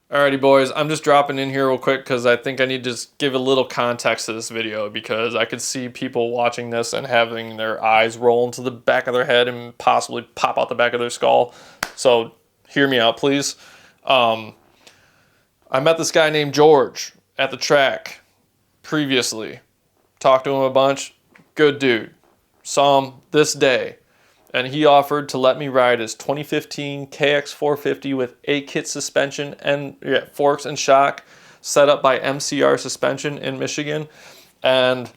Alrighty, boys, I'm just dropping in here real quick because I think I need to just give a little context to this video, because I could see people watching this and having their eyes roll into the back of their head and possibly pop out the back of their skull. So hear me out, please. I met this guy named George at the track previously. Talked to him a bunch. Good dude. Saw him this day. And he offered to let me ride his 2015 KX450 with 8-kit suspension and forks and shock set up by MCR Suspension in Michigan. And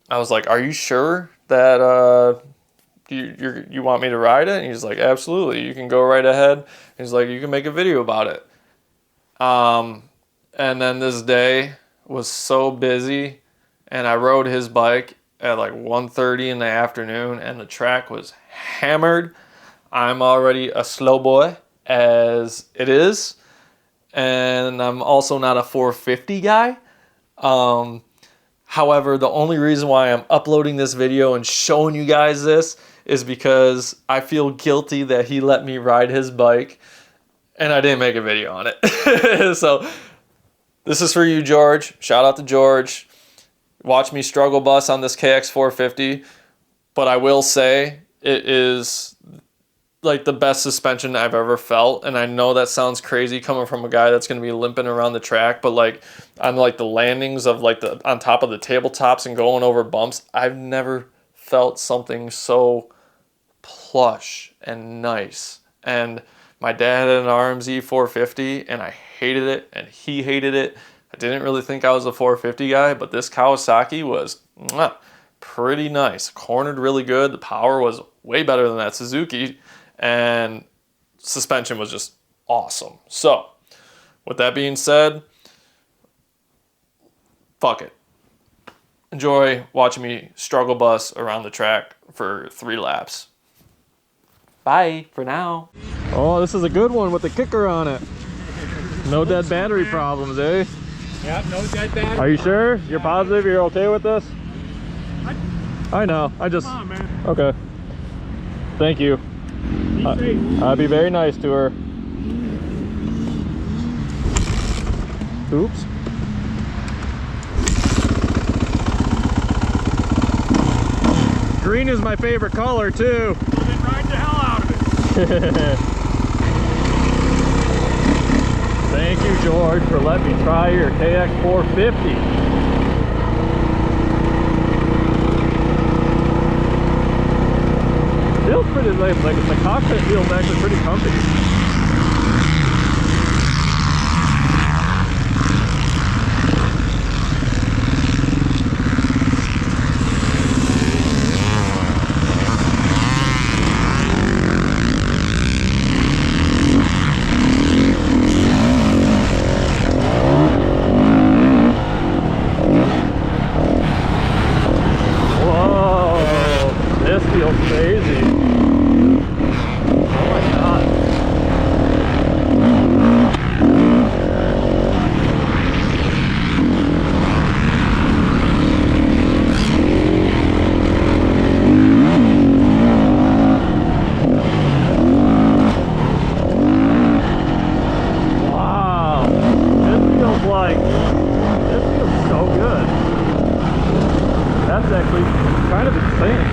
I was like, are you sure that you want me to ride it? And he's like, absolutely, you can go right ahead. He's like, you can make a video about it. And then this day was so busy, and I rode his bike at like 1:30 in the afternoon, and the track was hammered. I'm already a slow boy as it is, and I'm also not a 450 guy. However, the only reason why I'm uploading this video and showing you guys this is because I feel guilty that he let me ride his bike and I didn't make a video on it. So this is for you, George. Shout out to George. Watch me struggle bus on this KX450, but I will say it is like the best suspension I've ever felt. And I know that sounds crazy coming from a guy that's going to be limping around the track, but like on like the landings of like on top of the tabletops and going over bumps, I've never felt something so plush and nice. And my dad had an RMZ 450 and I hated it and he hated it. I didn't really think I was a 450 guy, but this Kawasaki was pretty nice. Cornered really good. The power was way better than that Suzuki, and suspension was just awesome. So with that being said, fuck it. Enjoy watching me struggle bus around the track for 3 laps. Bye for now. Oh, this is a good one with the kicker on it. No dead battery problems, eh? Yep, no dead battery. Are you sure? You're positive you're okay with this? I know. I just... Come on, man. Okay. Thank you. Be safe. I'll be very nice to her. Oops. Green is my favorite color too. Well, then ride the hell out of it. Thank you, George, for letting me try your KX450. Feels pretty like the cockpit feels actually pretty comfy. Whoa, this feels crazy. This feels so good. That's actually kind of insane.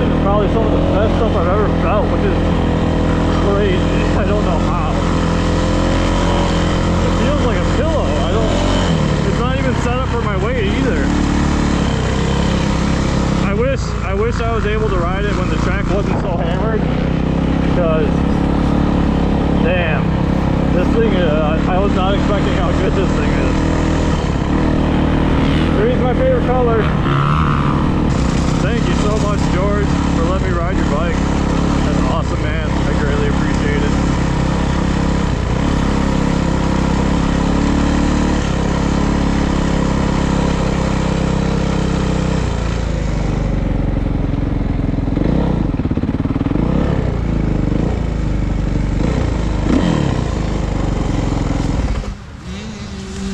suspension is probably some of the best stuff I've ever felt, which is crazy. I don't know how. It feels like a pillow. It's not even set up for my weight either. I wish I was able to ride it when the track wasn't so hammered, because damn, this thing I was not expecting how good this thing is. Green's my favorite color. Thank you so much, George, for letting me ride your bike. That's awesome, man. I greatly appreciate it.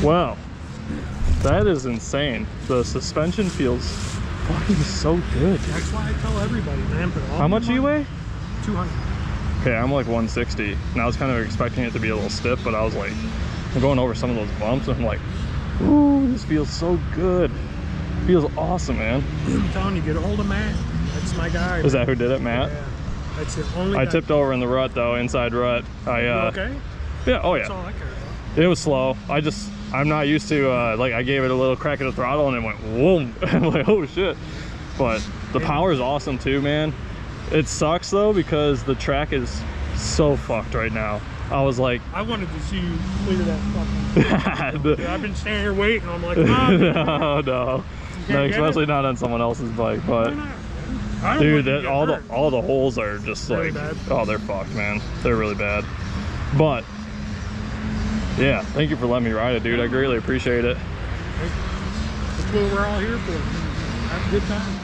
Wow, that is insane. The suspension feels fucking so good. That's why I tell everybody, man. Put all How much do you weigh? 200. Okay, I'm like 160. And I was kind of expecting it to be a little stiff, but I was like, I'm going over some of those bumps and I'm like, ooh, this feels so good. Feels awesome, man. I'm telling you, get a hold of Matt. That's my guy. Is that who did it, Matt? Yeah. That's the only I guy. tipped over in the rut though, inside rut. You okay? Yeah, oh That's yeah. all I care about. It was slow. I'm not used to, like I gave it a little crack of the throttle and it went whoom. I'm like, oh shit. But the power is awesome too, man. It sucks though because the track is so fucked right now. I was like, I wanted to see you clear that fucking I've been standing here waiting. I'm like, no, especially not on someone else's bike. But dude, all the holes are just really like, bad. oh, they're fucked, man. They're really bad. But yeah, thank you for letting me ride it, dude. I greatly appreciate it. That's what we're all here for. Have a good time.